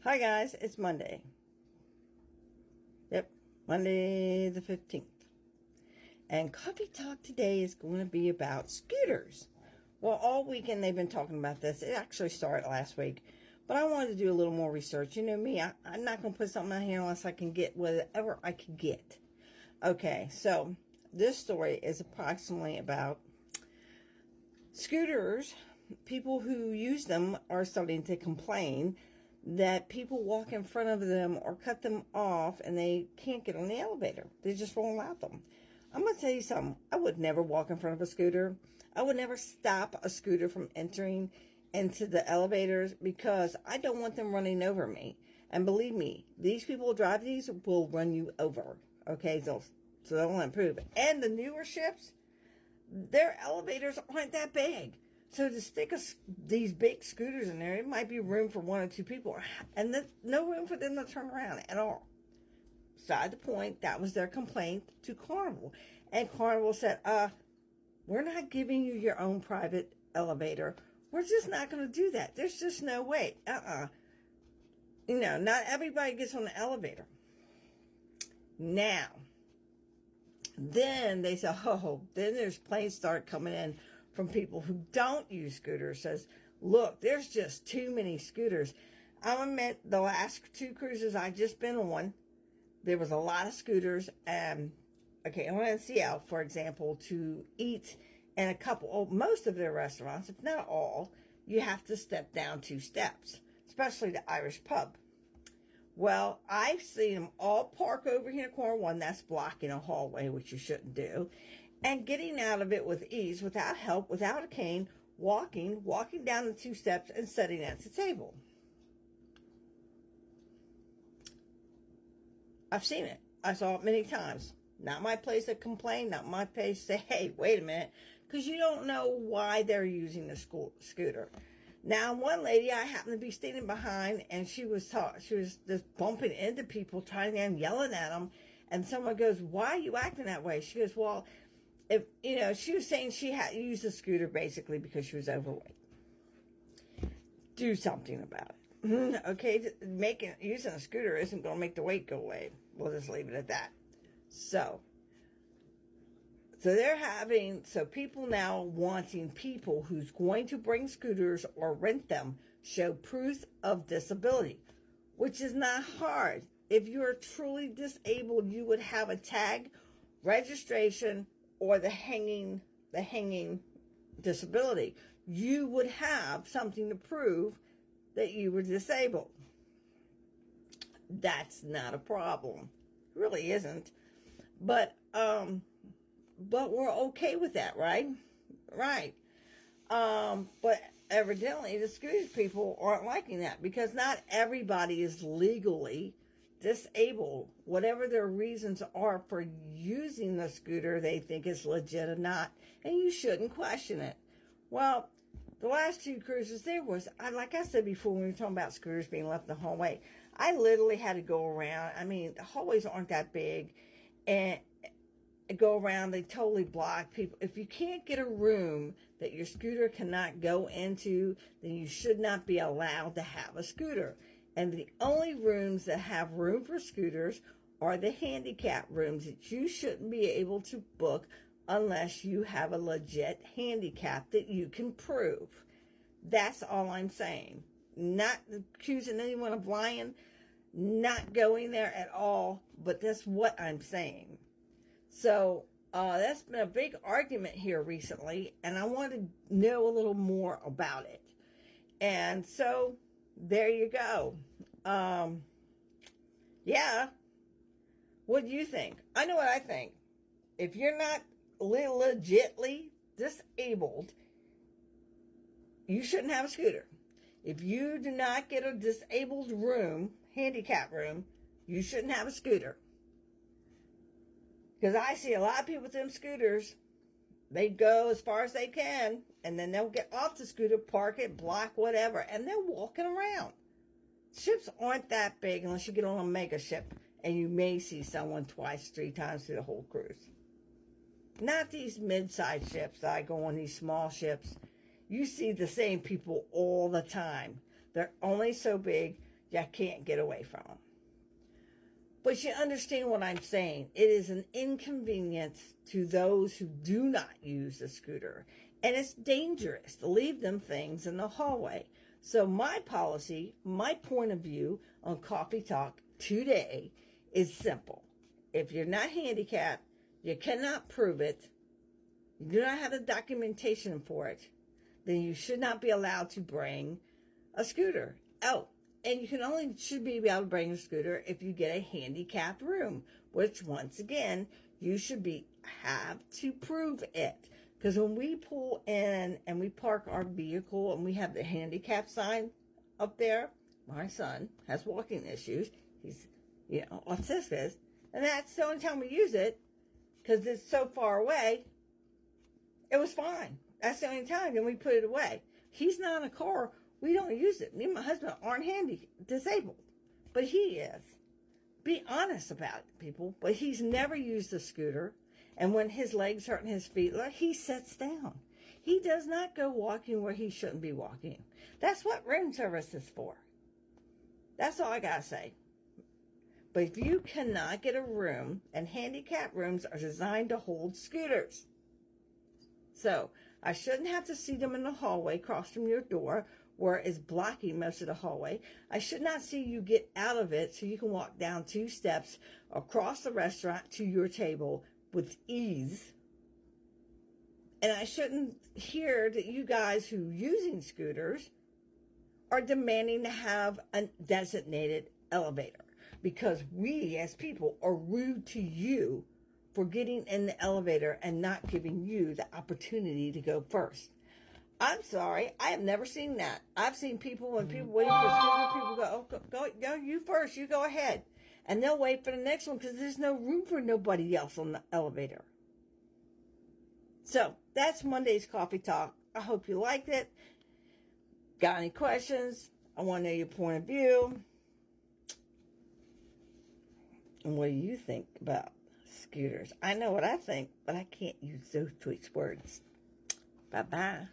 Hi guys, it's Monday. Yep, Monday the 15th. And Coffee Talk today is going to be about scooters. Well, all weekend they've been talking about this. It actually started last week. But I wanted to do a little more research. You know me, I'm not going to put something out here unless I can get whatever I can get. Okay, so this story is approximately about scooters. People who use them are starting to complain that people walk in front of them or cut them off and they can't get on the elevator. They just won't allow them. I'm going to tell you something. I would never walk in front of a scooter. I would never stop a scooter from entering into the elevators because I don't want them running over me. And believe me, these people who drive these will run you over. Okay, so they'll improve. And the newer ships, their elevators aren't that big. So to stick these big scooters in there, it might be room for one or two people. And there's no room for them to turn around at all. Beside the point, that was their complaint to Carnival. And Carnival said, we're not giving you your own private elevator. We're just not going to do that. There's just no way. You know, not everybody gets on the elevator. Now, then they said, then there's planes start coming in from people who don't use scooters. Says, look, there's just too many scooters. I'll admit, the last two cruises I just been on, there was a lot of scooters. Okay, I went to Seattle, for example, to eat in a couple, most of their restaurants, if not all, you have to step down 2 steps, especially the Irish pub. Well, I've seen them all park over here in corner one that's blocking a hallway, which you shouldn't do, and getting out of it with ease, without help, without a cane, walking down the 2 steps and sitting at the table. I've seen it. I saw it many times. Not my place to complain, not my place to say, hey, wait a minute, because you don't know why they're using the scooter. Now, one lady I happened to be standing behind, and she was just bumping into people, trying and yelling at them, and someone goes, why are you acting that way? She goes, well, if you know, she was saying she had used the scooter basically because she was overweight. Do something about it. Okay, using a scooter isn't going to make the weight go away. We'll just leave it at that. So people now wanting people who's going to bring scooters or rent them show proof of disability, which is not hard. If you're truly disabled, you would have a tag, registration, or the hanging disability. You would have something to prove that you were disabled. That's not a problem. It really isn't. But we're okay with that, right? Right. But evidently the scooter people aren't liking that because not everybody is legally disabled. Whatever their reasons are for using the scooter, they think is legit or not, and you shouldn't question it. Well, the last 2 cruises, like I said before when we were talking about scooters being left in the hallway, I literally had to go around. I mean, the hallways aren't that big, and go around, they totally block people. If you can't get a room that your scooter cannot go into, then you should not be allowed to have a scooter. And the only rooms that have room for scooters are the handicap rooms that you shouldn't be able to book unless you have a legit handicap that you can prove. That's all I'm saying. Not accusing anyone of lying, not going there at all, but that's what I'm saying. So that's been a big argument here recently, and I want to know a little more about it. And so there you go. Yeah. What do you think? I know what I think. If you're not legitly disabled, you shouldn't have a scooter. If you do not get a disabled room, handicap room, you shouldn't have a scooter. Because I see a lot of people with them scooters, they go as far as they can, and then they'll get off the scooter, park it, block, whatever, and they're walking around. Ships aren't that big unless you get on a mega ship, and you may see someone 2, 3 times through the whole cruise. Not these mid-sized ships that I go on, these small ships. You see the same people all the time. They're only so big. you can't get away from them. But you understand what I'm saying. It is an inconvenience to those who do not use a scooter. And it's dangerous to leave them things in the hallway. So my policy, my point of view on Coffee Talk today is simple. If you're not handicapped, you cannot prove it, you do not have the documentation for it, then you should not be allowed to bring a scooter. Oh, and you should be able to bring a scooter if you get a handicapped room, which once again, you should have to prove it. Because when we pull in and we park our vehicle and we have the handicap sign up there, my son has walking issues. He's, autistic, and that's the only time we use it because it's so far away. It was fine. That's the only time. Then we put it away. He's not in a car. We don't use it. Me and my husband aren't disabled, but he is. Be honest about it, people. But he's never used a scooter. And when his legs hurt and his feet hurt, he sits down. He does not go walking where he shouldn't be walking. That's what room service is for. That's all I got to say. But if you cannot get a room, and handicap rooms are designed to hold scooters. So I shouldn't have to see them in the hallway across from your door where it's blocking most of the hallway. I should not see you get out of it so you can walk down 2 steps across the restaurant to your table with ease. And I shouldn't hear that you guys who are using scooters are demanding to have a designated elevator, because we as people are rude to you for getting in the elevator and not giving you the opportunity to go first. I'm sorry, I have never seen that. I've seen people, when people waiting for a scooter, people go, oh, go, you first, you go ahead. And they'll wait for the next one because there's no room for nobody else on the elevator. So that's Monday's Coffee Talk. I hope you liked it. Got any questions? I want to know your point of view. And what do you think about scooters? I know what I think, but I can't use those choice words. Bye-bye.